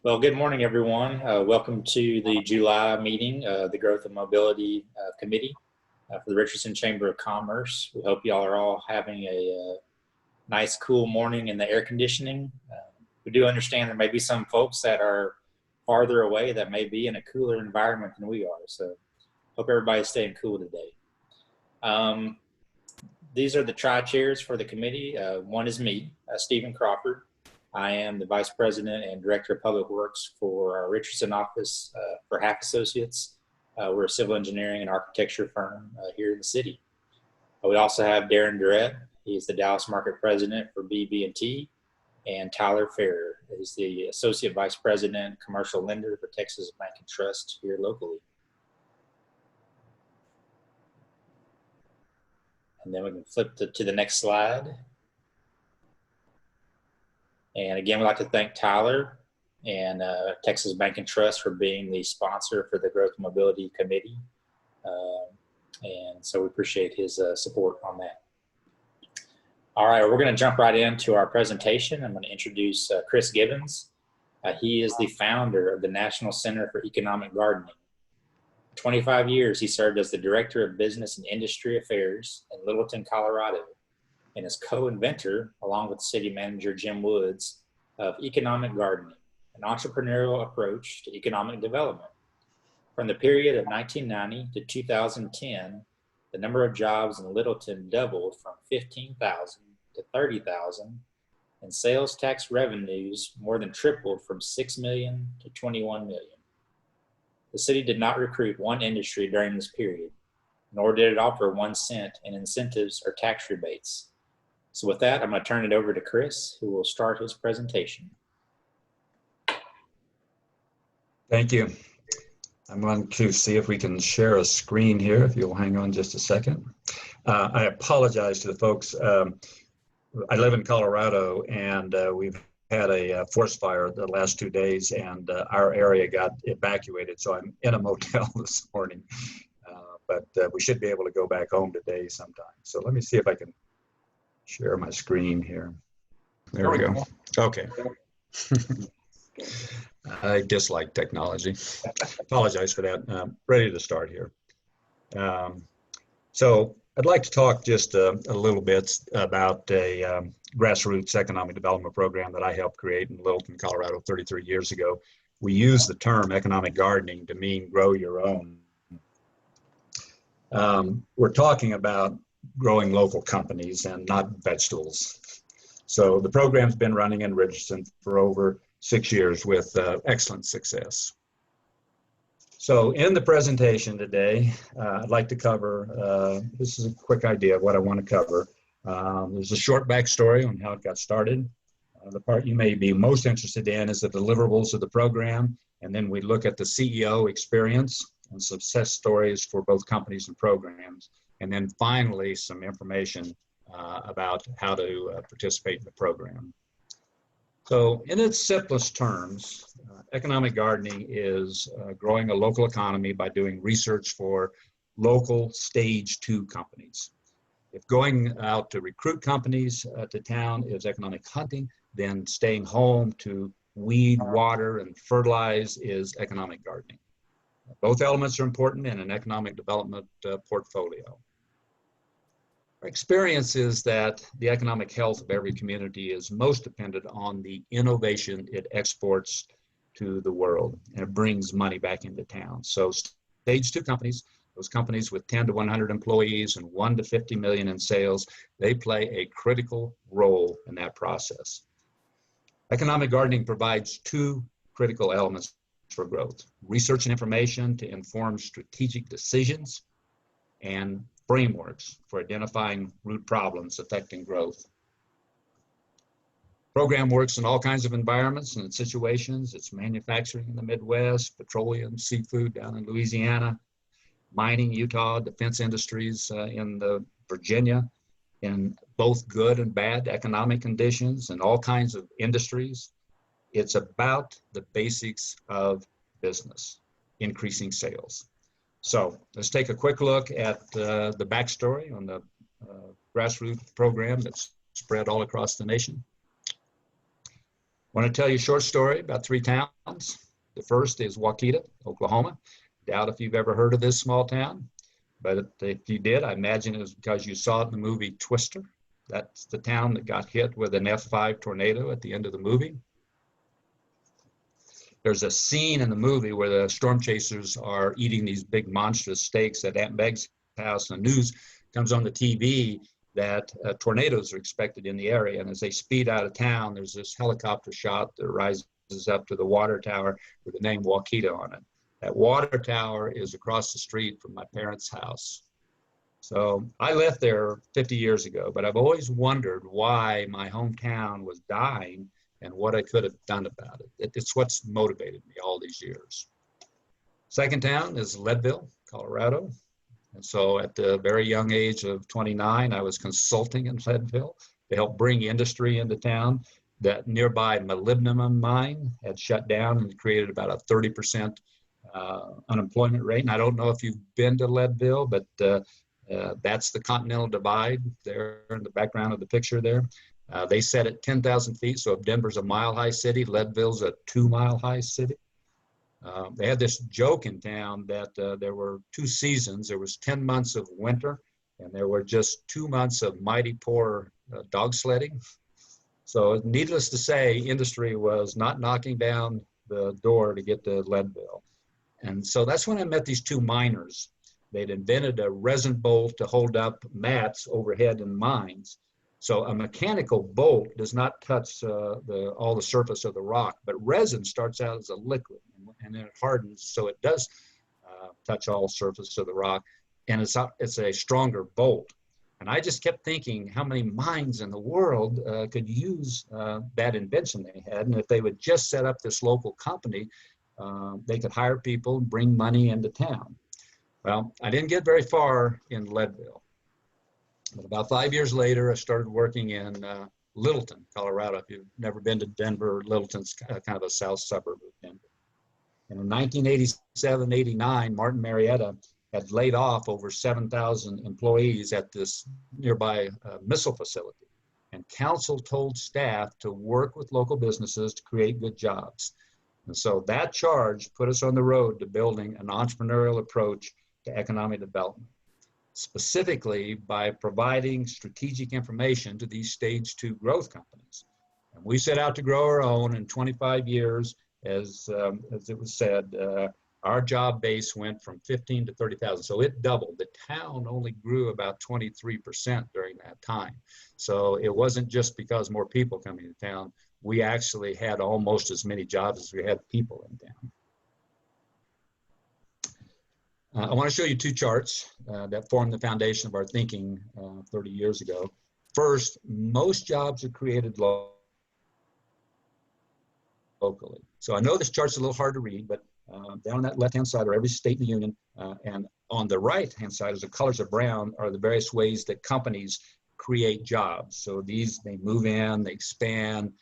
Well, good morning, everyone. Welcome to the July meeting, the Growth and Mobility Committee for the Richardson Chamber of Commerce. We hope y'all are all having a nice, cool morning in the air conditioning. We do understand there may be some folks that are farther away that may be in a cooler environment than we are. So hope everybody's staying cool today. These are the tri-chairs for the committee. One is me, Stephen Crawford. I am the Vice President and Director of Public Works for our Richardson office for Half Associates. We're a civil engineering and architecture firm here in the city. We also have Darren Durrett. He's the Dallas Market President for BB&T, and Tyler Farrer is the Associate Vice President, Commercial Lender for Texas Bank and Trust here locally. And then we can flip to the next slide. And again, we'd like to thank Tyler and Texas Bank and Trust for being the sponsor for the Growth and Mobility Committee. And so we appreciate his support on that. All right, we're going to jump right into our presentation. I'm going to introduce Chris Gibbons. He is the founder of the National Center for Economic Gardening. For 25 years, he served as the Director of Business and Industry Affairs in Littleton, Colorado, and is co-inventor, along with city manager Jim Woods, of economic gardening, an entrepreneurial approach to economic development. From the period of 1990 to 2010, the number of jobs in Littleton doubled from 15,000 to 30,000, and sales tax revenues more than tripled from 6 million to 21 million. The city did not recruit one industry during this period, nor did it offer 1 cent in incentives or tax rebates. So with that, I'm going to turn it over to Chris, who will start his presentation. Thank you. I'm going to see if we can share a screen here, if you'll hang on just a second. I apologize to the folks. I live in Colorado, and we've had a forest fire the last 2 days, and our area got evacuated, so I'm in a motel this morning. But we should be able to go back home today sometime. So let me see if I can share my screen here. There we go. Okay. I dislike technology. Apologize for that. Ready to start here. So I'd like to talk just a little bit about a grassroots economic development program that I helped create in Littleton, Colorado 33 years ago. We use the term economic gardening to mean grow your own. We're talking about growing local companies and not vegetables. So the program's been running in Richardson for over 6 years with excellent success. So in the presentation today, I'd like to cover, this is a quick idea of what I want to cover. There's a short backstory on how it got started. The part you may be most interested in is the deliverables of the program, and then we look at the CEO experience and success stories for both companies and programs. And then finally, some information about how to participate in the program. So in its simplest terms, economic gardening is growing a local economy by doing research for local stage 2 companies. If going out to recruit companies to town is economic hunting, then staying home to weed, water, and fertilize is economic gardening. Both elements are important in an economic development portfolio. Our experience is that the economic health of every community is most dependent on the innovation it exports to the world, and it brings money back into town. So stage 2 companies, those companies with 10 to 100 employees and 1 to 50 million in sales, they play a critical role in that process. Economic gardening provides 2 critical elements for growth: research and information to inform strategic decisions, and frameworks for identifying root problems affecting growth. Program works in all kinds of environments and situations. It's manufacturing in the Midwest, petroleum, seafood down in Louisiana, mining, Utah, defense industries in Virginia, in both good and bad economic conditions and all kinds of industries. It's about the basics of business, increasing sales. So let's take a quick look at the backstory on the grassroots program that's spread all across the nation. Want to tell you a short story about 3 towns. The first is Waukeeta, Oklahoma. Doubt if you've ever heard of this small town, but if you did, I imagine it was because you saw it in the movie Twister. That's the town that got hit with an F5 tornado at the end of the movie. There's a scene in the movie where the storm chasers are eating these big monstrous steaks at Aunt Meg's house, and the news comes on the TV that tornadoes are expected in the area. And as they speed out of town, there's this helicopter shot that rises up to the water tower with the name Waukeeta on it. That water tower is across the street from my parents' house. So I left there 50 years ago, but I've always wondered why my hometown was dying and what I could have done about it. It's what's motivated me all these years. Second town is Leadville, Colorado. And so at the very young age of 29, I was consulting in Leadville to help bring industry into town. That nearby molybdenum mine had shut down and created about a 30% unemployment rate. And I don't know if you've been to Leadville, but that's the Continental Divide there in the background of the picture there. They set at 10,000 feet. So if Denver's a mile-high city, Leadville's a 2-mile-high city. They had this joke in town that there were 2 seasons. There was 10 months of winter, and there were just 2 months of mighty poor dog sledding. So needless to say, industry was not knocking down the door to get to Leadville. And so that's when I met these 2 miners. They'd invented a resin bolt to hold up mats overhead in mines. So a mechanical bolt does not touch all the surface of the rock, but resin starts out as a liquid, and then it hardens, so it does touch all surface of the rock, and it's a stronger bolt. And I just kept thinking how many mines in the world could use that invention they had, and if they would just set up this local company, they could hire people and bring money into town. Well, I didn't get very far in Leadville. But about 5 years later, I started working in Littleton, Colorado. If you've never been to Denver, Littleton's kind of a south suburb of Denver. And in 1987, 89, Martin Marietta had laid off over 7,000 employees at this nearby missile facility. And council told staff to work with local businesses to create good jobs. And so that charge put us on the road to building an entrepreneurial approach to economic development, specifically by providing strategic information to these stage 2 growth companies. And we set out to grow our own in 25 years. As it was said, our job base went from 15 to 30,000. So it doubled. The town only grew about 23% during that time. So it wasn't just because more people coming to town. We actually had almost as many jobs as we had people in town. I want to show you 2 charts that formed the foundation of our thinking 30 years ago. First, most jobs are created locally. So I know this chart's a little hard to read, but down on that left-hand side are every state in the union, and on the right-hand side, as the colors are brown, are the various ways that companies create jobs. So these, they move in, they expand,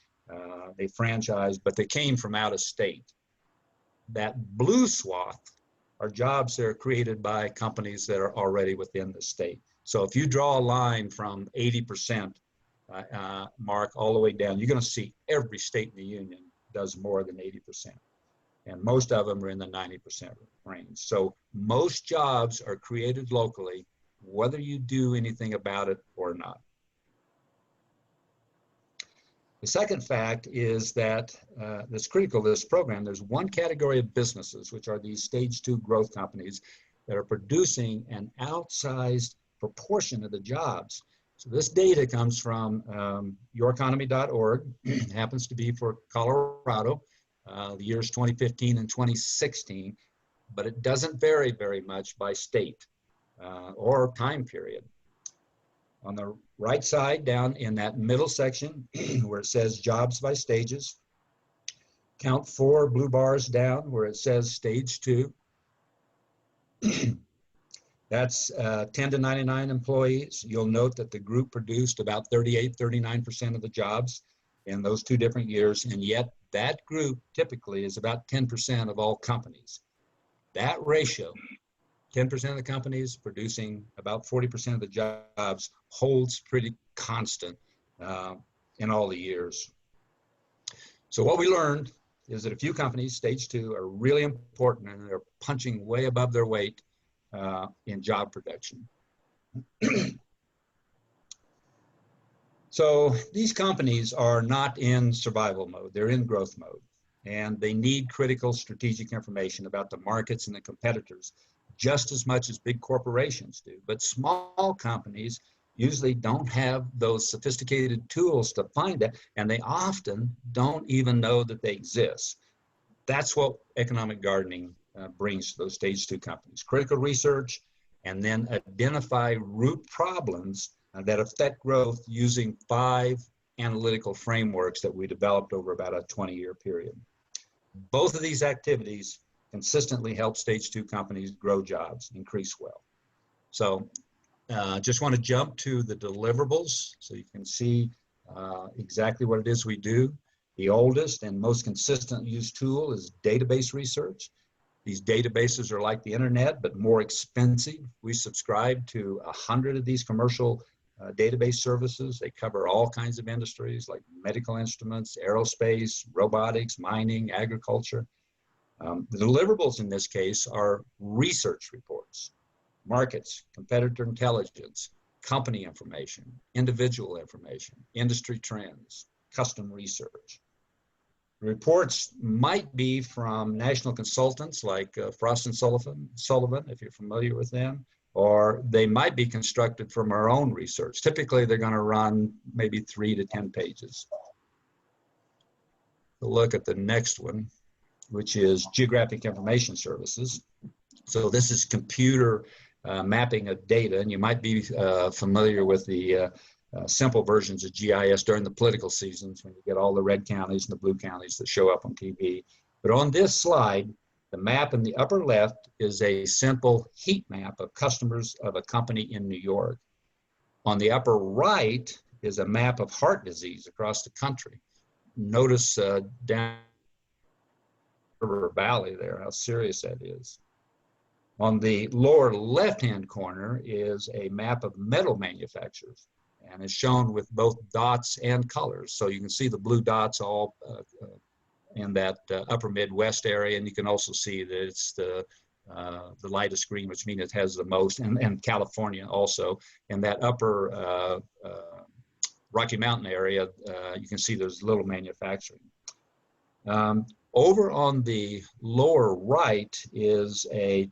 they franchise, but they came from out of state. That blue swath are jobs that are created by companies that are already within the state. So if you draw a line from 80% mark all the way down, you're going to see every state in the union does more than 80%. And most of them are in the 90% range. So most jobs are created locally, whether you do anything about it or not. The second fact is that that's critical to this program. There's one category of businesses, which are these stage 2 growth companies that are producing an outsized proportion of the jobs. So this data comes from youreconomy.org. It happens to be for Colorado, the years 2015 and 2016, but it doesn't vary very much by state or time period. On the right side, down in that middle section where it says jobs by stages, count 4 blue bars down where it says stage 2. That's 10 to 99 employees. You'll note that the group produced about 38, 39% of the jobs in those 2 different years, and yet that group typically is about 10% of all companies. That ratio, 10% of the companies producing about 40% of the jobs, holds pretty constant in all the years. So what we learned is that a few companies, stage 2, are really important, and they're punching way above their weight in job production. So these companies are not in survival mode, they're in growth mode. And they need critical strategic information about the markets and the competitors just as much as big corporations do. But small companies usually don't have those sophisticated tools to find that, and they often don't even know that they exist. That's what economic gardening brings to those stage 2 companies. Critical research, and then identify root problems that affect growth using 5 analytical frameworks that we developed over about a 20-year period. Both of these activities consistently help stage 2 companies grow jobs, increase wealth. So just want to jump to the deliverables so you can see exactly what it is we do. The oldest and most consistent used tool is database research. These databases are like the internet, but more expensive. We subscribe to 100 of these commercial database services. They cover all kinds of industries like medical instruments, aerospace, robotics, mining, agriculture. The deliverables in this case are research reports, markets, competitor intelligence, company information, individual information, industry trends, custom research. Reports might be from national consultants like Frost & Sullivan, if you're familiar with them, or they might be constructed from our own research. Typically, they're going to run maybe 3 to 10 pages. We'll look at the next one, which is Geographic Information Services. So this is computer mapping of data, and you might be familiar with the simple versions of GIS during the political seasons when you get all the red counties and the blue counties that show up on TV. But on this slide, the map in the upper left is a simple heat map of customers of a company in New York. On the upper right is a map of heart disease across the country. Notice down the river valley there, how serious that is. On the lower left-hand corner is a map of metal manufacturers, and it's shown with both dots and colors. So you can see the blue dots all in that upper Midwest area, and you can also see that it's the lightest green, which means it has the most, and California also. In that upper Rocky Mountain area, you can see there's little manufacturing. Over on the lower right is a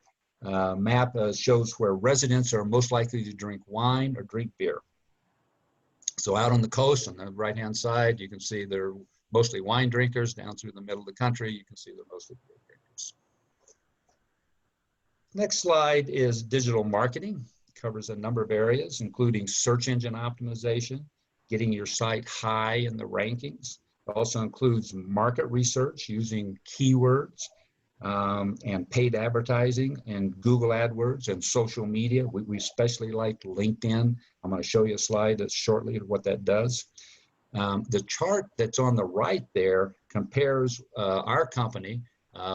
map shows where residents are most likely to drink wine or drink beer. So out on the coast on the right-hand side, you can see they're mostly wine drinkers. Down through the middle of the country, you can see they're mostly beer drinkers. Next slide is digital marketing. It covers a number of areas, including search engine optimization, getting your site high in the rankings. It also includes market research using keywords and paid advertising and Google AdWords and social media. We especially like LinkedIn. I'm going to show you a slide that's shortly of what that does. The chart that's on the right there compares our company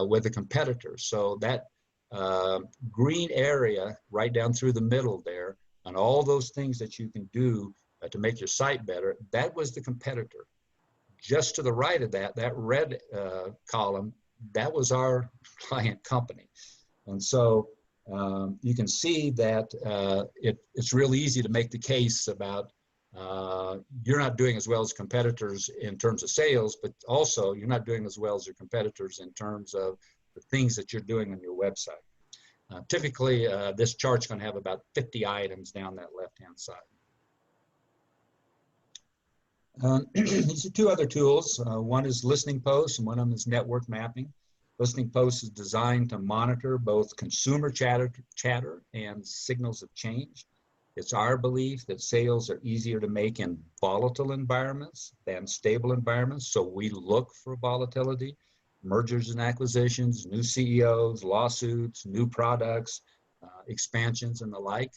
with a competitor. So that green area right down through the middle there, and all those things that you can do to make your site better, that was the competitor. Just to the right of that, that red column, that was our client company. And so you can see that it's real easy to make the case about you're not doing as well as competitors in terms of sales, but also you're not doing as well as your competitors in terms of the things that you're doing on your website. Typically, this chart's going to have about 50 items down that left-hand side. These are 2 other tools. One is listening posts, and one of them is network mapping. Listening posts is designed to monitor both consumer chatter and signals of change. It's our belief that sales are easier to make in volatile environments than stable environments, so we look for volatility, mergers and acquisitions, new CEOs, lawsuits, new products, expansions, and the like.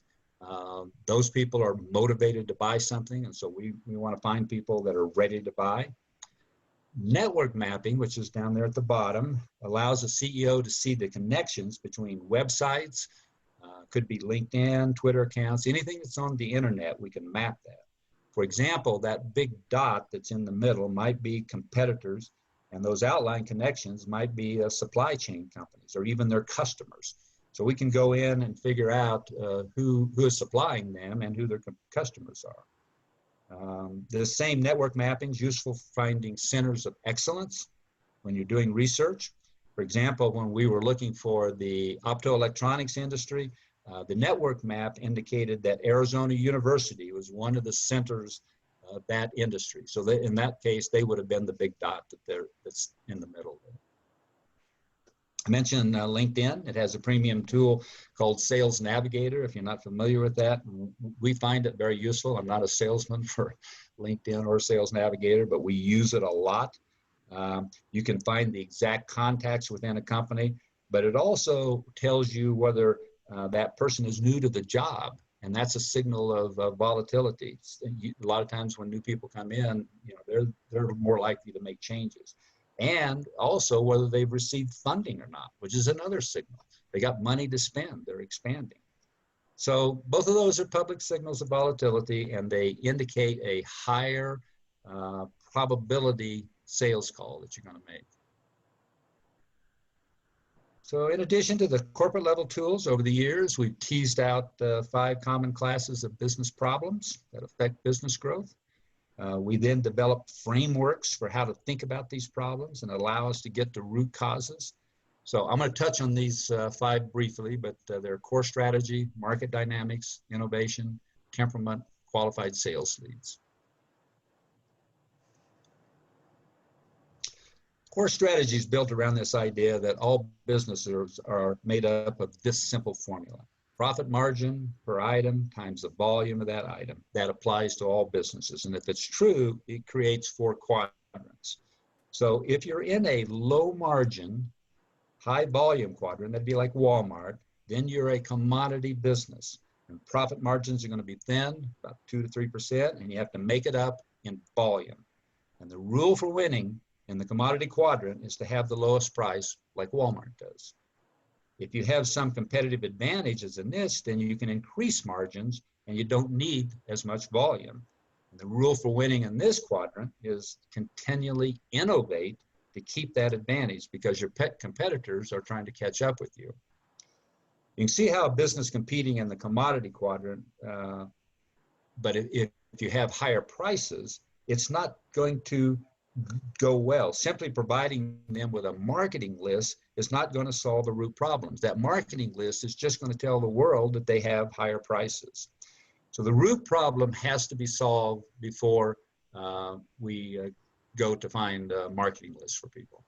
Those people are motivated to buy something, and so we want to find people that are ready to buy. Network mapping, which is down there at the bottom, allows a CEO to see the connections between websites, could be LinkedIn, Twitter accounts, anything that's on the internet, we can map that. For example, that big dot that's in the middle might be competitors And those outline connections might be supply chain companies or even their customers. So we can go in and figure out who is supplying them and who their customers are. The same network mapping is useful for finding centers of excellence when you're doing research. For example, when we were looking for the optoelectronics industry, the network map indicated that Arizona University was one of the centers of that industry. So in that case, they would have been the big dot that's in the middle there. I mentioned LinkedIn. It has a premium tool called Sales Navigator. If you're not familiar with that, we find it very useful. I'm not a salesman for LinkedIn or Sales Navigator, but we use it a lot. You can find the exact contacts within a company, but it also tells you whether that person is new to the job, and that's a signal of volatility. A lot of times when new people come in, they're more likely to make changes. And also whether they've received funding or not, which is another signal. They got money to spend, they're expanding. So both of those are public signals of volatility, and they indicate a higher probability sales call that you're going to make. So in addition to the corporate level tools, over the years, we've teased out 5 common classes of business problems that affect business growth. We then developed frameworks for how to think about these problems and allow us to get to root causes. So I'm going to touch on these 5 briefly, but they're core strategy, market dynamics, innovation, temperament, qualified sales leads. Core strategy is built around this idea that all businesses are made up of this simple formula: profit margin per item times the volume of that item. That applies to all businesses. And if it's true, it creates 4 quadrants. So if you're in a low margin, high volume quadrant, that'd be like Walmart, then you're a commodity business. And profit margins are going to be thin, about 2 to 3%, and you have to make it up in volume. And the rule for winning in the commodity quadrant is to have the lowest price, like Walmart does. If you have some competitive advantage as a niche, then you can increase margins and you don't need as much volume. And the rule for winning in this quadrant is continually innovate to keep that advantage, because your pet competitors are trying to catch up with you. You can see how a business competing in the commodity quadrant, but if you have higher prices, it's not going to go well. Simply providing them with a marketing list is not going to solve the root problems. That marketing list is just going to tell the world that they have higher prices. So the root problem has to be solved before we go to find a marketing lists for people.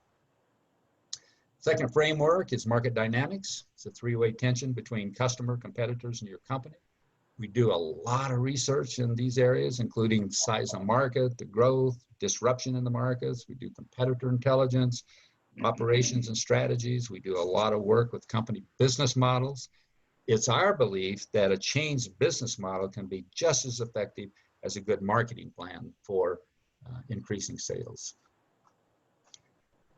Second framework is market dynamics. It's a 3-way tension between customer, competitors, and your company. We do a lot of research in these areas, including size of market, the growth, disruption in the markets. We do competitor intelligence, operations and strategies. We do a lot of work with company business models. It's our belief that a changed business model can be just as effective as a good marketing plan for increasing sales.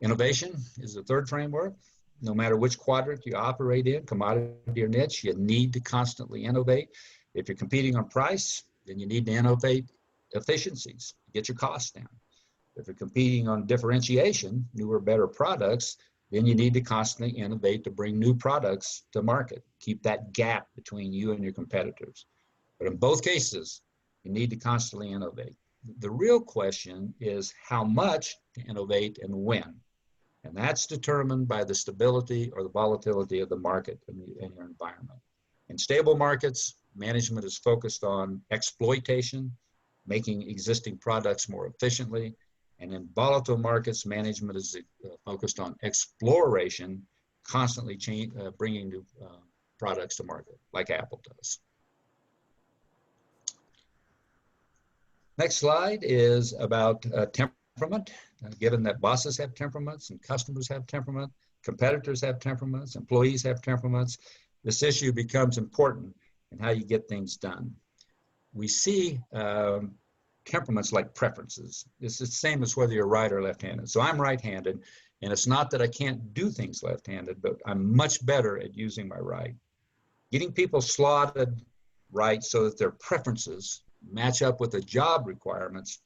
Innovation is the third framework. No matter which quadrant you operate in, commodity or niche, you need to constantly innovate. If you're competing on price, then you need to innovate efficiencies, get your costs down. If you're competing on differentiation, newer, better products, then you need to constantly innovate to bring new products to market. Keep that gap between you and your competitors. But in both cases, you need to constantly innovate. The real question is how much to innovate and when. And that's determined by the stability or the volatility of the market in your environment. In stable markets, management is focused on exploitation, making existing products more efficiently. And in volatile markets, management is focused on exploration, constantly bringing new products to market, like Apple does. Next slide is about temperament. Given that bosses have temperaments and customers have temperament, competitors have temperaments, employees have temperaments, this issue becomes important in how you get things done. We see temperaments like preferences. It's the same as whether you're right or left-handed. So I'm right-handed, and it's not that I can't do things left-handed, but I'm much better at using my right. Getting people slotted right so that their preferences match up with the job requirements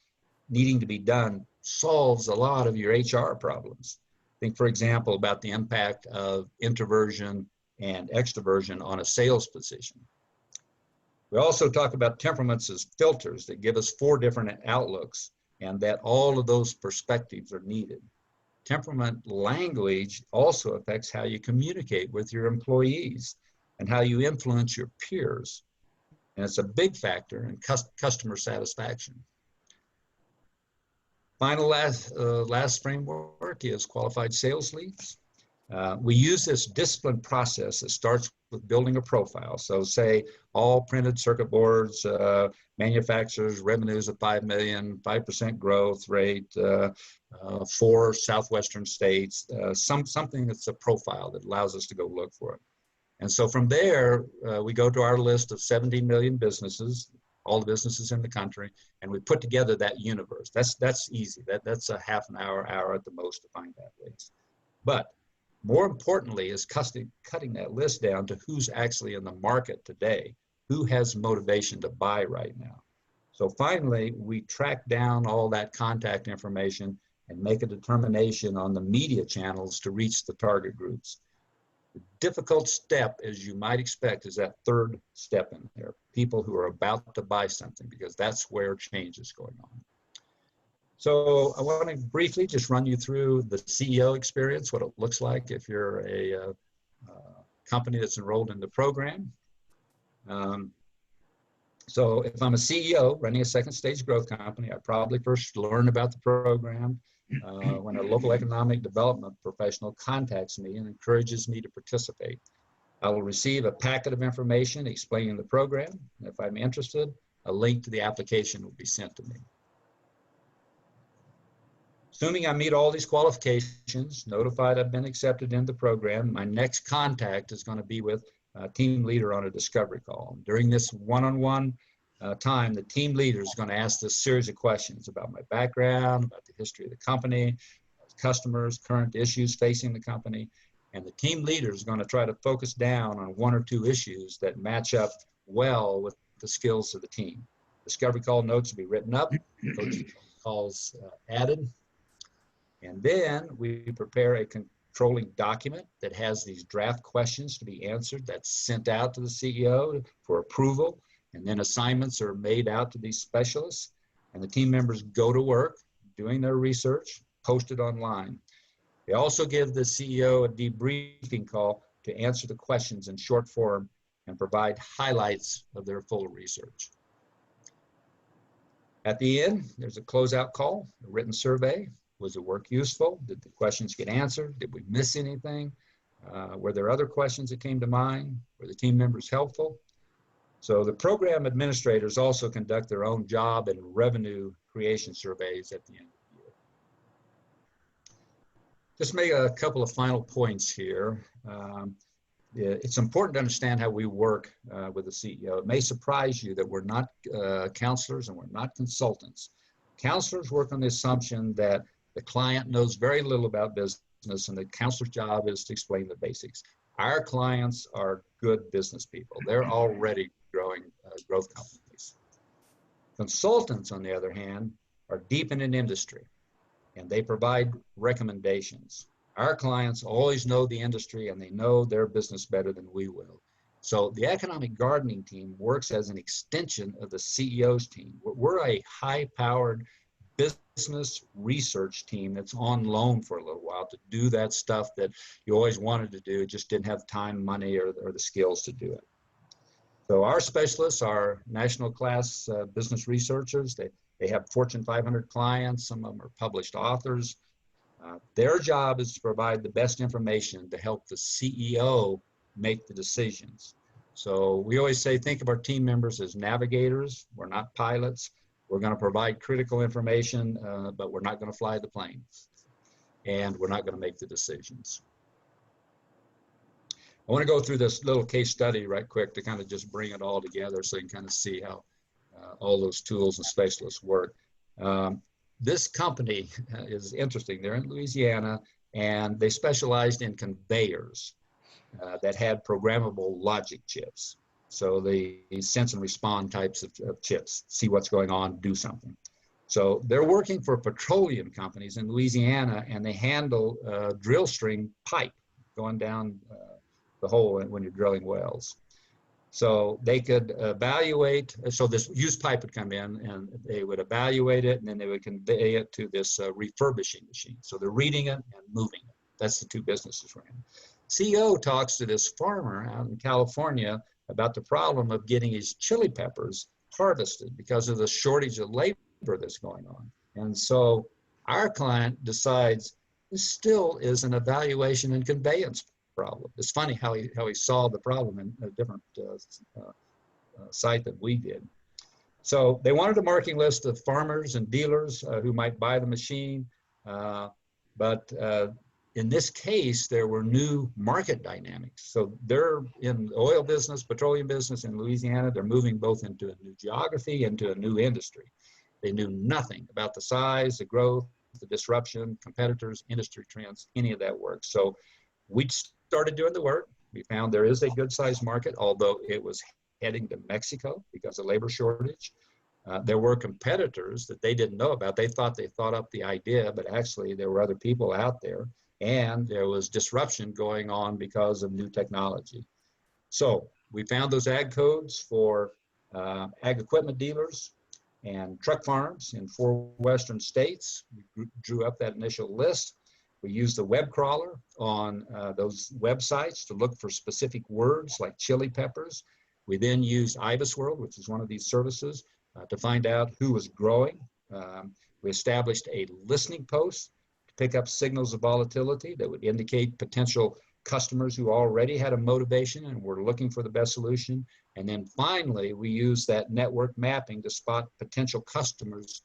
needing to be done solves a lot of your HR problems. Think, for example, about the impact of introversion and extroversion on a sales position. We also talk about temperaments as filters that give us 4 different outlooks, and that all of those perspectives are needed. Temperament language also affects how you communicate with your employees and how you influence your peers. And it's a big factor in customer satisfaction. Final last framework is qualified sales leads. We use this disciplined process that starts with building a profile. So say all printed circuit boards, manufacturers, revenues of 5 million, 5% growth rate, 4 southwestern states, something that's a profile that allows us to go look for it. And so from there, we go to our list of 17 million businesses, all the businesses in the country, and we put together that universe. That's easy. That's a half an hour at the most to find that list. But more importantly is cutting that list down to who's actually in the market today, who has motivation to buy right now. So finally, we track down all that contact information and make a determination on the media channels to reach the target groups. The difficult step, as you might expect, is that 3rd step in there, people who are about to buy something, because that's where change is going on. So I want to briefly just run you through the CEO experience, what it looks like if you're a company that's enrolled in the program. So if I'm a CEO running a 2nd stage growth company, I probably first learn about the program when a local economic development professional contacts me and encourages me to participate. I will receive a packet of information explaining the program. And if I'm interested, a link to the application will be sent to me. Assuming I meet all these qualifications, notified I've been accepted into the program, my next contact is going to be with a team leader on a discovery call. During this one-on-one time, the team leader is going to ask this series of questions about my background, about the history of the company, customers, current issues facing the company. And the team leader is going to try to focus down on 1 or 2 issues that match up well with the skills of the team. Discovery call notes will be written up, coaching calls added. And then we prepare a controlling document that has these draft questions to be answered. That's sent out to the CEO for approval. And then assignments are made out to these specialists. And the team members go to work doing their research, posted online. They also give the CEO a debriefing call to answer the questions in short form and provide highlights of their full research. At the end, there's a closeout call, a written survey. Was the work useful? Did the questions get answered? Did we miss anything? Were there other questions that came to mind? Were the team members helpful? So the program administrators also conduct their own job and revenue creation surveys at the end of the year. Just make a couple of final points here. It's important to understand how we work with the CEO. It may surprise you that we're not counselors and we're not consultants. Counselors work on the assumption that the client knows very little about business and the counselor's job is to explain the basics. Our clients are good business people. They're already growing growth companies. Consultants, on the other hand, are deep in an industry and they provide recommendations. Our clients always know the industry and they know their business better than we will. So the economic gardening team works as an extension of the CEO's team. We're a high-powered business research team that's on loan for a little while to do that stuff that you always wanted to do, just didn't have time, money, or the skills to do it. So our specialists are national class business researchers. They have Fortune 500 clients. Some of them are published authors. Their job is to provide the best information to help the CEO make the decisions. So we always say, think of our team members as navigators. We're not pilots. We're going to provide critical information, but we're not going to fly the plane. And we're not going to make the decisions. I want to go through this little case study right quick to kind of just bring it all together so you can kind of see how all those tools and specialists work. This company is interesting. They're in Louisiana, and they specialized in conveyors that had programmable logic chips. So they sense and respond types of chips, see what's going on, do something. So they're working for petroleum companies in Louisiana, and they handle drill string pipe going down the hole when you're drilling wells. So they could evaluate, so this used pipe would come in and they would evaluate it, and then they would convey it to this refurbishing machine. So they're reading it and moving it. That's the two businesses we're in. CO talks to this farmer out in California about the problem of getting his chili peppers harvested because of the shortage of labor that's going on. And so our client decides this still is an evaluation and conveyance problem. It's funny how he solved the problem in a different site that we did. So they wanted a marketing list of farmers and dealers who might buy the machine, but in this case, there were new market dynamics. So they're in the oil business, petroleum business in Louisiana. They're moving both into a new geography, into a new industry. They knew nothing about the size, the growth, the disruption, competitors, industry trends, any of that work. So we started doing the work. We found there is a good sized market, although it was heading to Mexico because of labor shortage. There were competitors that they didn't know about. They thought up the idea, but actually there were other people out there, and there was disruption going on because of new technology. So we found those ag codes for ag equipment dealers and truck farms in 4 western states. We drew up that initial list. We used the web crawler on those websites to look for specific words like chili peppers. We then used IBISWorld, which is one of these services, to find out who was growing. We established a listening post to pick up signals of volatility that would indicate potential customers who already had a motivation and were looking for the best solution. And then finally, we used that network mapping to spot potential customers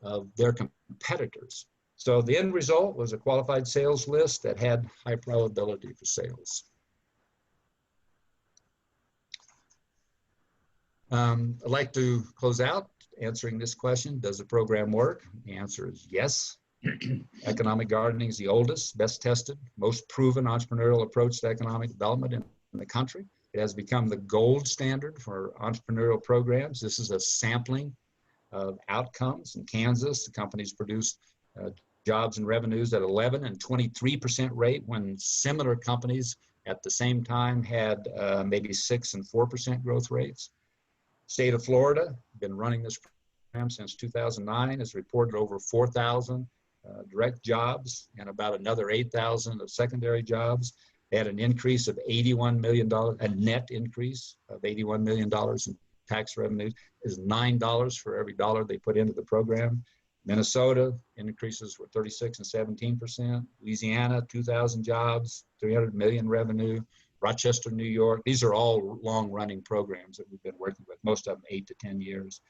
of their competitors. So the end result was a qualified sales list that had high probability for sales. I'd like to close out answering this question. Does the program work? The answer is yes. Economic gardening is the oldest, best tested, most proven entrepreneurial approach to economic development in the country. It has become the gold standard for entrepreneurial programs. This is a sampling of outcomes in Kansas. The companies produced jobs and revenues at 11 and 23% rate when similar companies at the same time had maybe 6 and 4% growth rates. State of Florida, been running this program since 2009, has reported over 4,000 direct jobs and about another 8,000 of secondary jobs. They had an increase of $81 million, a net increase of $81 million in tax revenues. Is $9 for every dollar they put into the program. Minnesota, increases were 36 and 17%. Louisiana, 2,000 jobs, 300 million revenue. Rochester, New York. These are all long-running programs that we've been working with, most of them 8 to 10 years.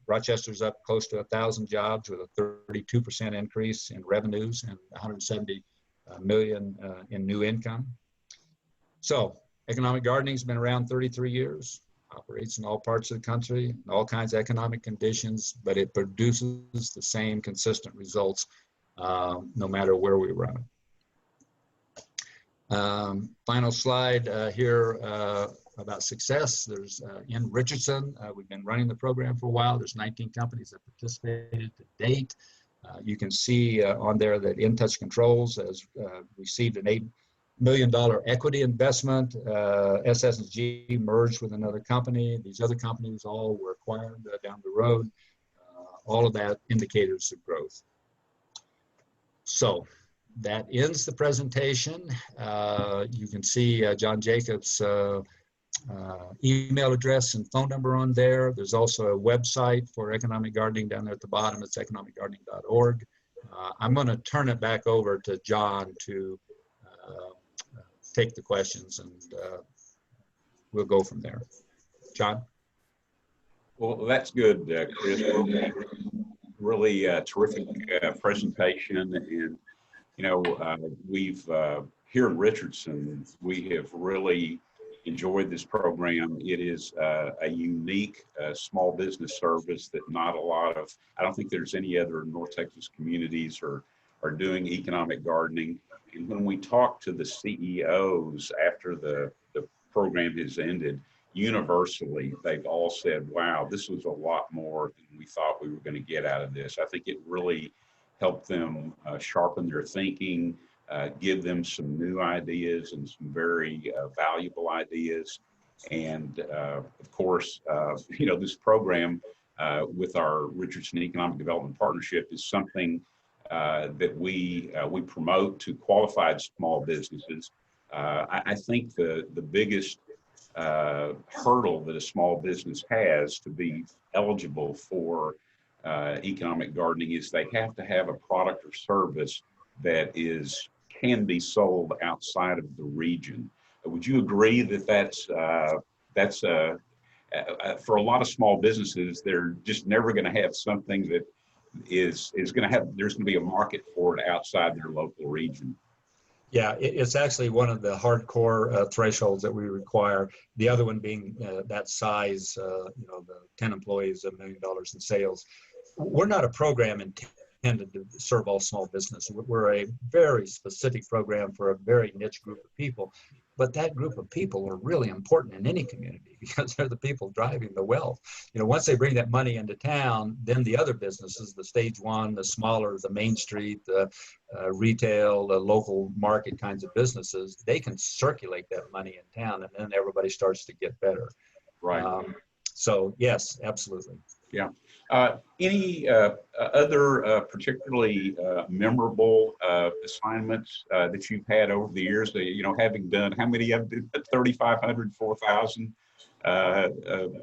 Rochester's up close to 1,000 jobs with a 32% increase in revenues and 170 million in new income. So economic gardening's been around 33 years, operates in all parts of the country, in all kinds of economic conditions, but it produces the same consistent results no matter where we run it. Final slide here about success. There's in Richardson, we've been running the program for a while. There's 19 companies that participated to date. You can see on there that InTouch Controls has received an $8 million equity investment. SS&G merged with another company. These other companies all were acquired down the road. All of that indicators of growth. So that ends the presentation. You can see John Jacobs' email address and phone number on there. There's also a website for economic gardening down there at the bottom. It's economicgardening.org. I'm going to turn it back over to John to take the questions, and we'll go from there. John? Well, that's good, Chris. Really terrific presentation. And you know, we've here in Richardson, we have really enjoyed this program. It is a unique small business service that not a lot of, I don't think there's any other North Texas communities are doing economic gardening. And when we talk to the CEOs after the program has ended, universally, they've all said, wow, this was a lot more than we thought we were going to get out of this. I think it really helped them sharpen their thinking, give them some new ideas and some very valuable ideas. And of course, this program with our Richardson Economic Development Partnership is something that we promote to qualified small businesses. I think the biggest hurdle that a small business has to be eligible for economic gardening is they have to have a product or service that can be sold outside of the region. Would you agree that that's for a lot of small businesses, they're just never going to have something that is going to have, there's going to be a market for it outside their local region? Yeah, it's actually one of the hardcore thresholds that we require. The other one being that size, the 10 employees, $1 million in sales. We're not a program intended to serve all small business. We're a very specific program for a very niche group of people. But that group of people are really important in any community because they're the people driving the wealth. Once they bring that money into town, then the other businesses, the stage one, the smaller, the Main Street, the retail, the local market kinds of businesses, they can circulate that money in town, and then everybody starts to get better. Right. So yes, absolutely. Yeah. Any other particularly memorable assignments that you've had over the years? Having done how many of 3,500, 4,000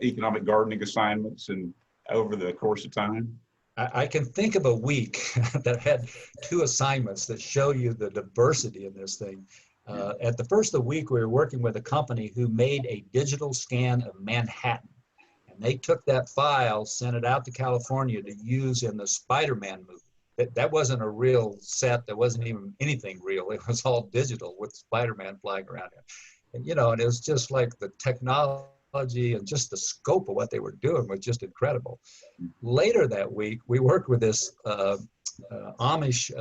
economic gardening assignments and over the course of time? I can think of a week that had 2 assignments that show you the diversity in this thing. At the first of the week, we were working with a company who made a digital scan of Manhattan. They took that file, sent it out to California to use in the Spider-Man movie. That wasn't a real set. There wasn't even anything real. It was all digital with Spider-Man flying around it. And it was just like the technology and just the scope of what they were doing was just incredible. Later that week, we worked with this Amish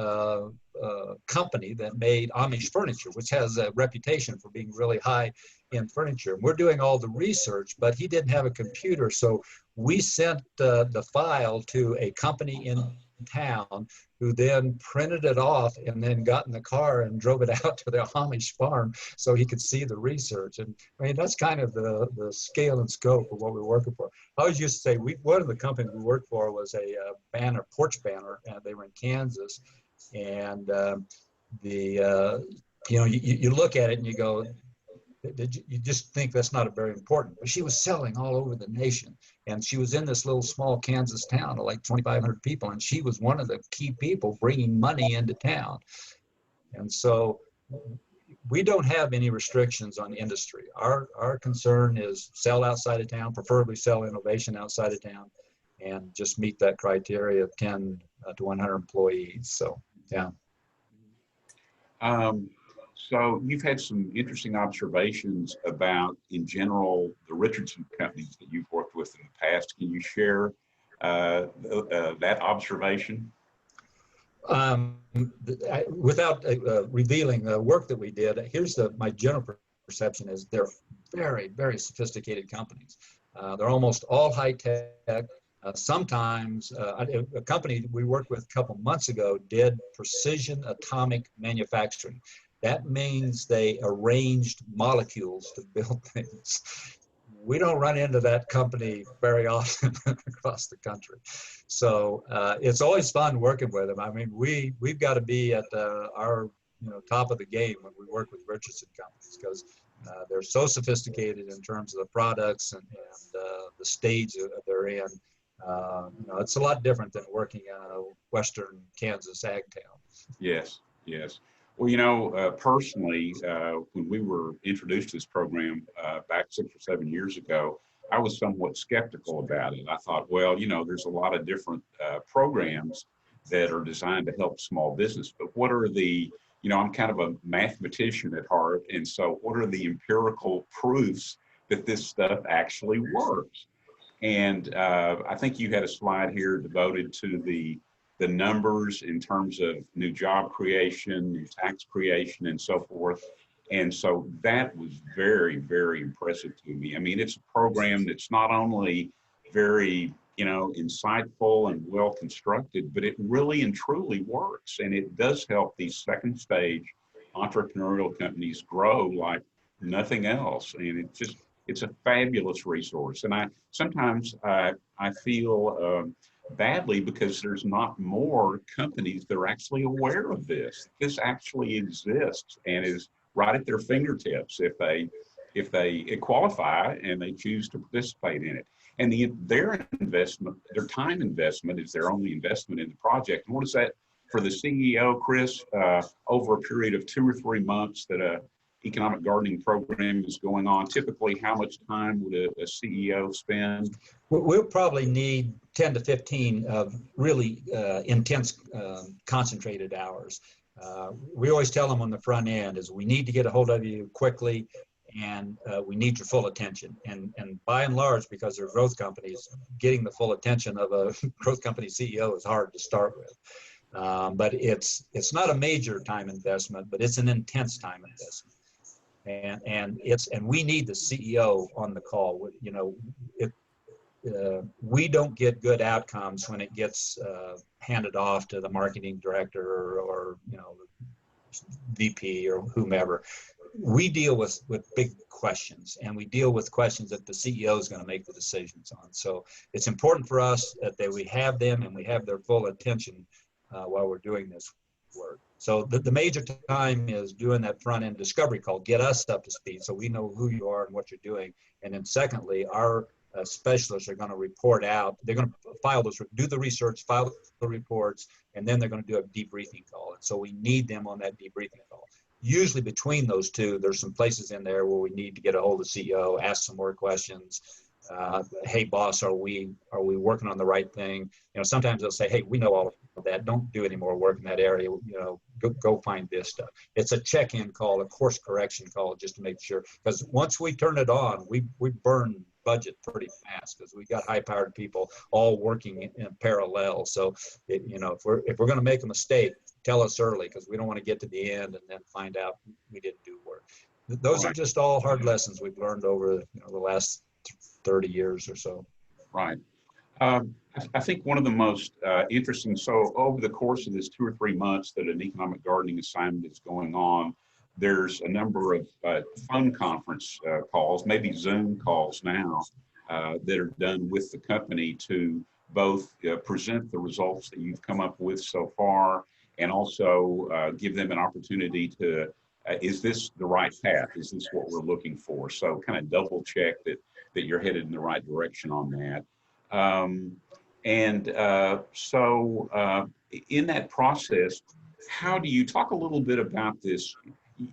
company that made Amish furniture, which has a reputation for being really high in furniture. We're doing all the research, but he didn't have a computer, so we sent the file to a company in town who then printed it off and then got in the car and drove it out to the Amish farm so he could see the research. And I mean, that's kind of the scale and scope of what we're working for. I always used to say, one of the companies we worked for was a porch banner, and they were in Kansas. And you look at it and you go, you just think that's not very important. But she was selling all over the nation. And she was in this little small Kansas town of like 2,500 people. And she was one of the key people bringing money into town. And so we don't have any restrictions on industry. Our concern is sell outside of town, preferably sell innovation outside of town, and just meet that criteria of 10 to 100 employees. So, yeah. So you've had some interesting observations about, in general, the Richardson companies that you've worked with in the past. Can you share that observation? Without revealing the work that we did, here's my general perception is they're very, very sophisticated companies. They're almost all high tech. Sometimes a company we worked with a couple months ago did precision atomic manufacturing. That means they arranged molecules to build things. We don't run into that company very often across the country. So it's always fun working with them. I mean, we've got to be at our top of the game when we work with Richardson companies, because they're so sophisticated in terms of the products and the stage that they're in. It's a lot different than working in a Western Kansas ag town. Yes, yes. Well, personally, when we were introduced to this program back 6 or 7 years ago, I was somewhat skeptical about it. I thought, well, there's a lot of different programs that are designed to help small business, but what are the, I'm kind of a mathematician at heart, and so what are the empirical proofs that this stuff actually works? And I think you had a slide here devoted to the numbers in terms of new job creation, new tax creation, and so forth. And so that was very, very impressive to me. I mean, it's a program that's not only very insightful and well constructed, but it really and truly works. And it does help these second stage entrepreneurial companies grow like nothing else. And it's a fabulous resource. And sometimes I feel badly because there's not more companies that are actually aware of this. This actually exists and is right at their fingertips if they qualify and they choose to participate in it. And their investment, their time investment is their only investment in the project. And what is that for the CEO, Chris, over a period of 2 or 3 months that a economic gardening program is going on? Typically, how much time would a CEO spend? We'll probably need 10 to 15 of really intense, concentrated hours. We always tell them on the front end is we need to get a hold of you quickly, and we need your full attention. And by and large, because they're growth companies, getting the full attention of a growth company CEO is hard to start with. But it's not a major time investment, but it's an intense time investment. And we need the CEO on the call. We don't get good outcomes when it gets handed off to the marketing director or VP or whomever. We deal with big questions, and we deal with questions that the CEO is going to make the decisions on. So it's important for us that we have them and we have their full attention while we're doing this work. So the major time is doing that front end discovery call, get us up to speed so we know who you are and what you're doing. And then secondly, our specialists are going to report out. They're going to file those, do the research, file the reports, and then they're going to do a debriefing call. And so we need them on that debriefing call. Usually between those two, there's some places in there where we need to get a hold of the CEO, ask some more questions. Hey, boss, are we working on the right thing? Sometimes they'll say, hey, we know all of that. Don't do any more work in that area. Go find this stuff. It's a check-in call, a course correction call, just to make sure. Because once we turn it on, we burn budget pretty fast because we got high-powered people all working in parallel. So, if we're going to make a mistake, tell us early because we don't want to get to the end and then find out we didn't do work. Those are just all hard lessons we've learned over the last 30 years or so. Right. I think one of the most interesting, so over the course of this 2 or 3 months that an economic gardening assignment is going on, there's a number of phone conference calls, maybe Zoom calls now, that are done with the company to both present the results that you've come up with so far and also give them an opportunity to, is this the right path? Is this what we're looking for? So kind of double check that you're headed in the right direction on that. So in that process, how do you talk a little bit about this?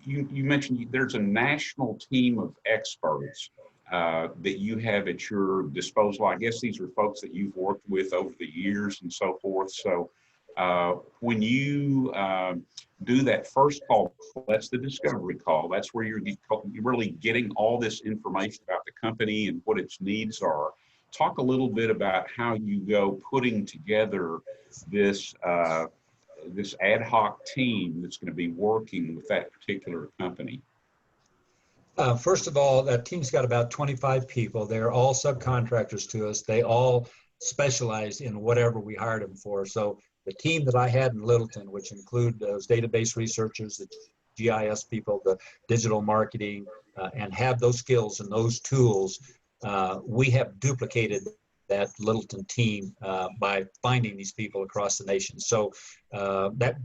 You mentioned there's a national team of experts that you have at your disposal. I guess these are folks that you've worked with over the years and so forth. So when you do that first call, that's the discovery call. That's where you're really getting all this information about the company and what its needs are. Talk a little bit about how you go putting together this this ad hoc team that's going to be working with that particular company. First of all, that team's got about 25 people. They're all subcontractors to us. They all specialize in whatever we hired them for. So the team that I had in Littleton, which include those database researchers, the GIS people, the digital marketing, and have those skills and those tools, we have duplicated that Littleton team by finding these people across the nation. So that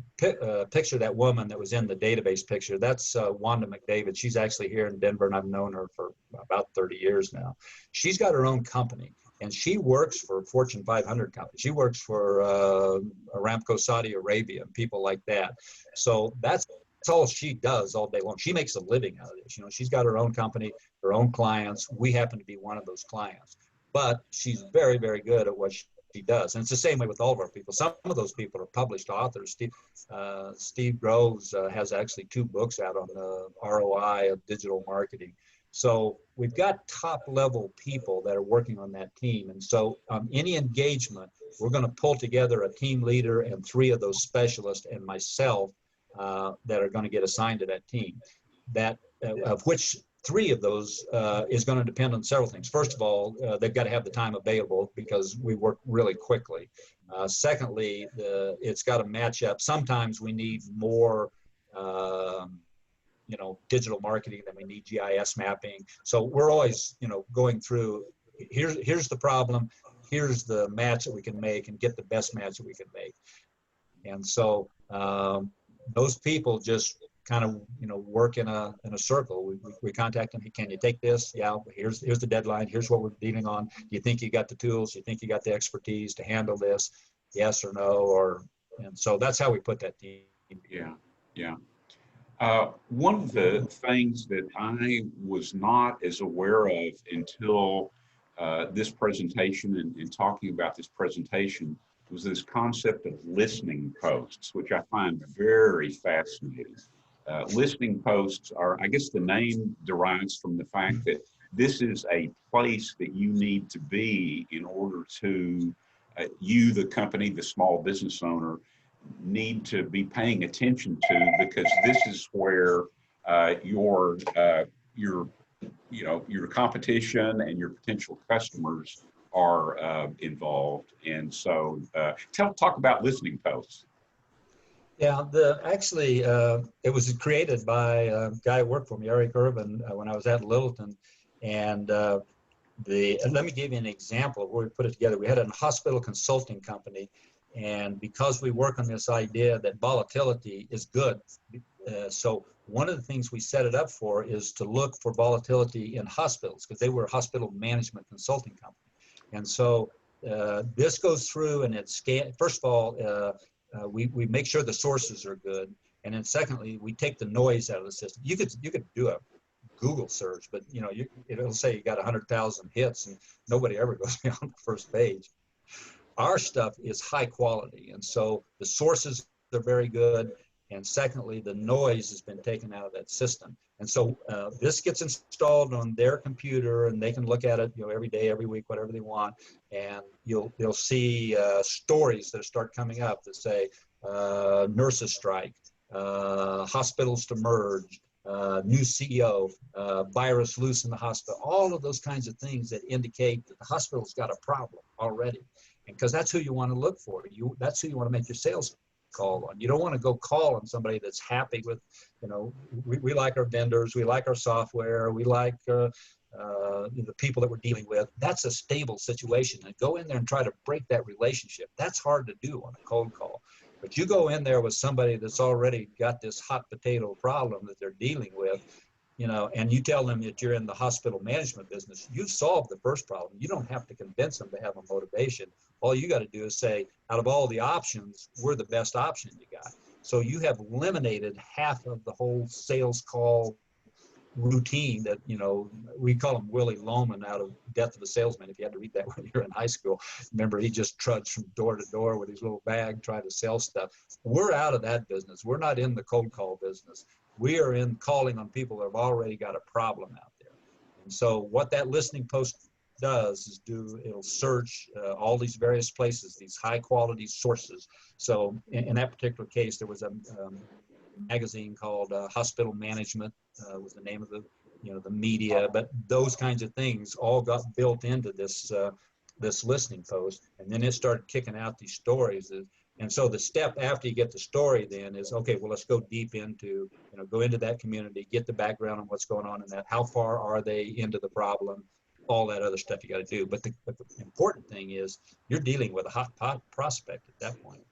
picture, that woman that was in the database picture, that's Wanda McDavid. She's actually here in Denver, and I've known her for about 30 years now. She's got her own company, and she works for Fortune 500 companies. She works for Aramco Saudi Arabia and people like that. So that's all she does all day long. She makes a living out of this. She's got her own company, her own clients. We happen to be one of those clients. But she's very, very good at what she does. And it's the same way with all of our people. Some of those people are published authors. Steve Groves has actually 2 books out on the ROI of digital marketing. So we've got top-level people that are working on that team. And so any engagement, we're going to pull together a team leader and 3 of those specialists and myself that are going to get assigned to that team, of which three of those is going to depend on several things. First of all, they've got to have the time available because we work really quickly. Secondly, it's got to match up. Sometimes we need more, digital marketing than we need GIS mapping. So we're always, going through, here's the problem, here's the match that we can make and get the best match that we can make. And so those people just kind of, work in a circle. We contact them. Hey, can you take this? Yeah, here's the deadline. Here's what we're dealing on. Do you think you got the tools? Do you think you got the expertise to handle this? Yes or no? And so that's how we put that team. Yeah. One of the things that I was not as aware of until this presentation and talking about this presentation was this concept of listening posts, which I find very fascinating. Listening posts are, I guess the name derives from the fact that this is a place that you need to be in order to, you, the company, the small business owner, need to be paying attention to, because this is where your competition and your potential customers are involved. And so talk about listening posts. Yeah, it was created by a guy who worked for me, Eric Urban, when I was at Littleton. And let me give you an example of where we put it together. We had a hospital consulting company, and because we work on this idea that volatility is good, so one of the things we set it up for is to look for volatility in hospitals, because they were a hospital management consulting company. And so this goes through and first of all, we make sure the sources are good. And then secondly, we take the noise out of the system. You could do a Google search, but it'll say you got 100,000 hits and nobody ever goes beyond the first page. Our stuff is high quality. And so the sources are very good. And secondly, the noise has been taken out of that system. And so this gets installed on their computer, and they can look at it, every day, every week, whatever they want. And they'll see stories that start coming up that say nurses strike, hospitals to merge, new CEO, virus loose in the hospital, all of those kinds of things that indicate that the hospital's got a problem already. And because that's who you want to look for. That's who you want to make your sales call on. You don't want to go call on somebody that's happy with, we like our vendors, we like our software, we like the people that we're dealing with. That's a stable situation. And go in there and try to break that relationship. That's hard to do on a cold call. But you go in there with somebody that's already got this hot potato problem that they're dealing with, and you tell them that you're in the hospital management business, you've solved the first problem. You don't have to convince them to have a motivation. All you got to do is say, out of all the options, we're the best option you got. So you have eliminated half of the whole sales call routine that, we call him Willie Loman out of Death of a Salesman. If you had to read that when you were in high school, remember he just trudged from door to door with his little bag trying to sell stuff. We're out of that business. We're not in the cold call business. We are in calling on people that have already got a problem out there. And so what that listening post does is it'll search all these various places, these high quality sources. So in that particular case, there was a magazine called Hospital Management was the name of the media, but those kinds of things all got built into this listening post, and then it started kicking out these stories. And so the step after you get the story then is, okay, well, let's go deep into, go into that community, get the background on what's going on in that, how far are they into the problem, all that other stuff you got to do. But the important thing is you're dealing with a hot prospect at that point.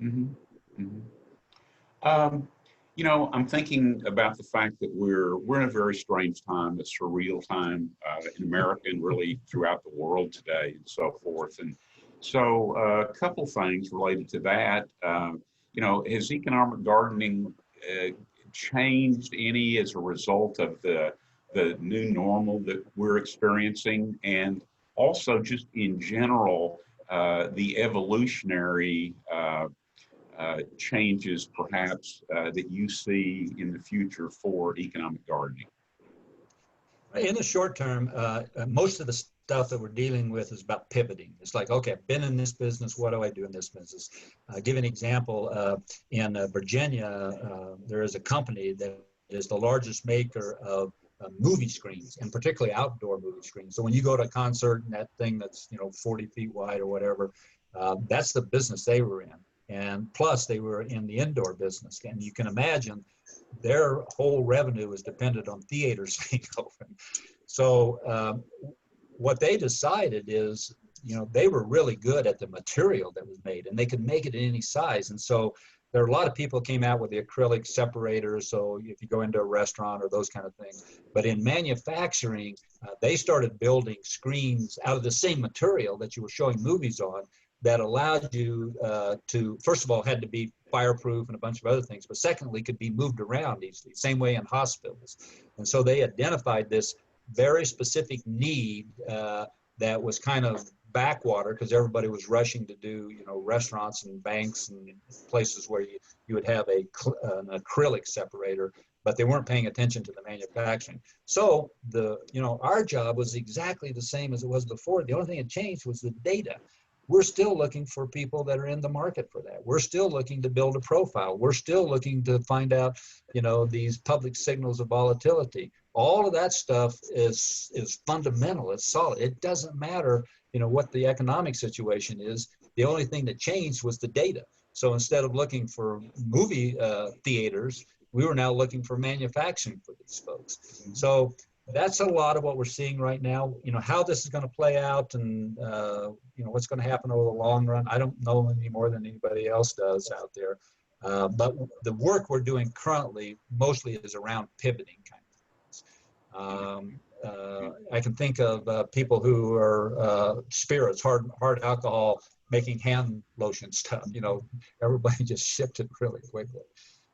Mm-hmm. Mm-hmm. I'm thinking about the fact that we're in a very strange time, a surreal time in America and really throughout the world today and so forth. And so a couple things related to that. Has economic gardening changed any as a result of the new normal that we're experiencing? And also just in general, the evolutionary changes perhaps that you see in the future for economic gardening? In the short term, most of the stuff that we're dealing with is about pivoting. It's like, okay, I've been in this business. What do I do in this business? I'll give an example. In Virginia, there is a company that is the largest maker of movie screens, and particularly outdoor movie screens. So when you go to a concert and that thing that's 40 feet wide or whatever, that's the business they were in. And plus they were in the indoor business. And you can imagine their whole revenue is dependent on theaters being open. So what they decided is, they were really good at the material that was made, and they could make it in any size. And so there are a lot of people came out with the acrylic separators. So if you go into a restaurant or those kind of things, but in manufacturing, they started building screens out of the same material that you were showing movies on, that allowed you to, first of all, had to be fireproof and a bunch of other things, but secondly, could be moved around easily, same way in hospitals. And so they identified this very specific need that was kind of backwater, because everybody was rushing to do, restaurants and banks and places where you would have an acrylic separator, but they weren't paying attention to the manufacturing. So our job was exactly the same as it was before. The only thing that changed was the data. We're still looking for people that are in the market for that. We're still looking to build a profile. We're still looking to find out, these public signals of volatility. All of that stuff is fundamental. It's solid. It doesn't matter, what the economic situation is. The only thing that changed was the data. So instead of looking for movie theaters, we were now looking for manufacturing for these folks. So that's a lot of what we're seeing right now. How this is going to play out and, what's going to happen over the long run, I don't know any more than anybody else does out there. But the work we're doing currently mostly is around pivoting kind of things. I can think of people who are spirits, hard alcohol, making hand lotion stuff. Everybody just shifted really quickly.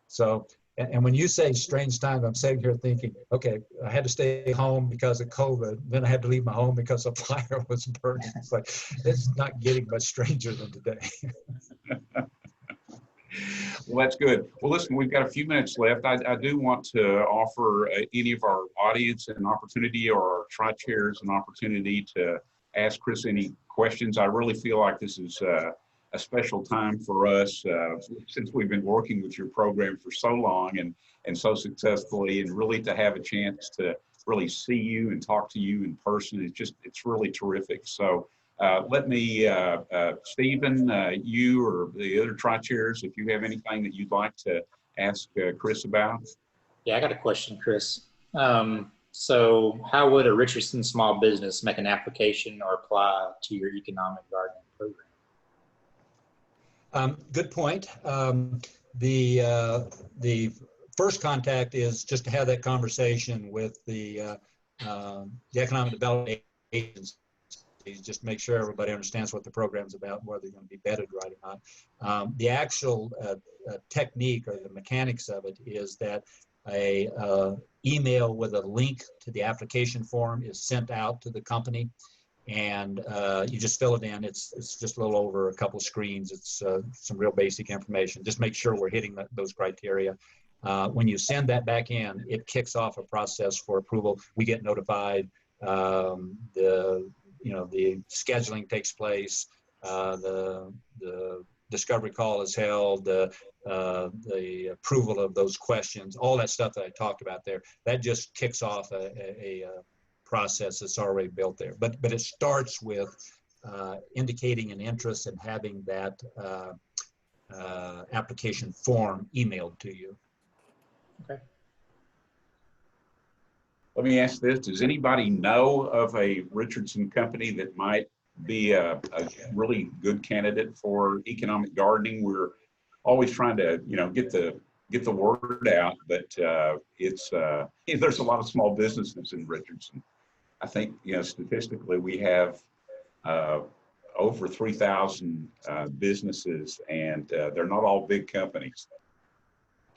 So, and when you say strange times, I'm sitting here thinking, okay, I had to stay home because of COVID. Then I had to leave my home because a fire was burning. It's like, it's not getting much stranger than today. Well, that's good. Well, listen, we've got a few minutes left. I do want to offer any of our audience an opportunity, or our tri-chairs an opportunity to ask Chris any questions. I really feel like this is a special time for us since we've been working with your program for so long and so successfully, and really to have a chance to really see you and talk to you in person. It's really terrific. So let me, Stephen, you or the other tri-chairs, if you have anything that you'd like to ask Chris about. Yeah, I got a question, Chris. So how would a Richardson small business make an application or apply to your economic gardening program? Good point. The first contact is just to have that conversation with the economic development agencies, just make sure everybody understands what the program's about and whether they're going to be vetted right or not. The actual technique or the mechanics of it is that a email with a link to the application form is sent out to the company, and you just fill it in. It's just a little over a couple screens. It's some real basic information. Just make sure we're hitting those criteria. When you send that back in, it kicks off a process for approval. We get notified. The scheduling takes place. The discovery call is held. The approval of those questions, all that stuff that I talked about there, that just kicks off a process that's already built there. But it starts with indicating an interest in having that application form emailed to you. Okay. Let me ask this: does anybody know of a Richardson company that might be a really good candidate for economic gardening? We're always trying to, get the word out, but there's a lot of small businesses in Richardson. I think, statistically, we have over 3,000 businesses, and they're not all big companies.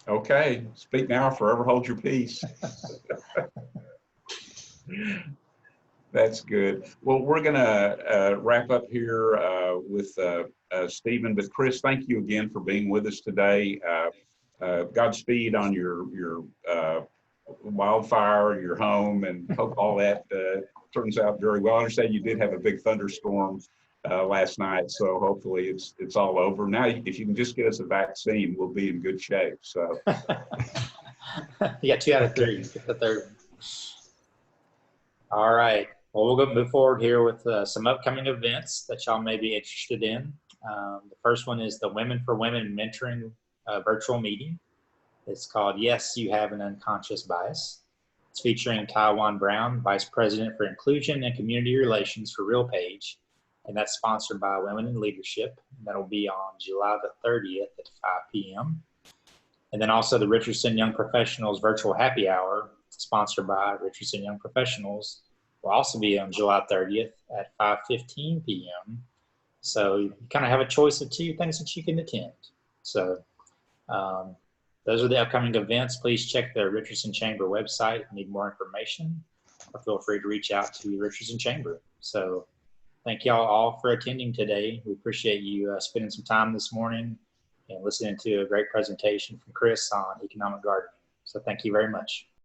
Okay, speak now, forever hold your peace. That's good. Well, we're going to wrap up here with Stephen, but Chris, thank you again for being with us today. Godspeed on your wildfire, your home, and hope all that turns out very well. I understand you did have a big thunderstorm last night, so hopefully it's all over. Now, if you can just get us a vaccine, we'll be in good shape. So You got 2 out of 3. Get the third. All right. Well, we'll move forward here with some upcoming events that y'all may be interested in. The first one is the Women for Women Mentoring virtual meeting. It's called Yes, You Have an Unconscious Bias. It's featuring Taiwan Brown, Vice President for Inclusion and Community Relations for RealPage, and that's sponsored by Women in Leadership. That'll be on July the 30th at 5 p.m. And then also the Richardson Young Professionals Virtual Happy Hour, sponsored by Richardson Young Professionals, will also be on July 30th at 5:15 p.m. So you kind of have a choice of two things that you can attend. So those are the upcoming events. Please check the Richardson Chamber website if you need more information, or feel free to reach out to the Richardson Chamber. So thank y'all all for attending today. We appreciate you spending some time this morning and listening to a great presentation from Chris on economic gardening. So thank you very much.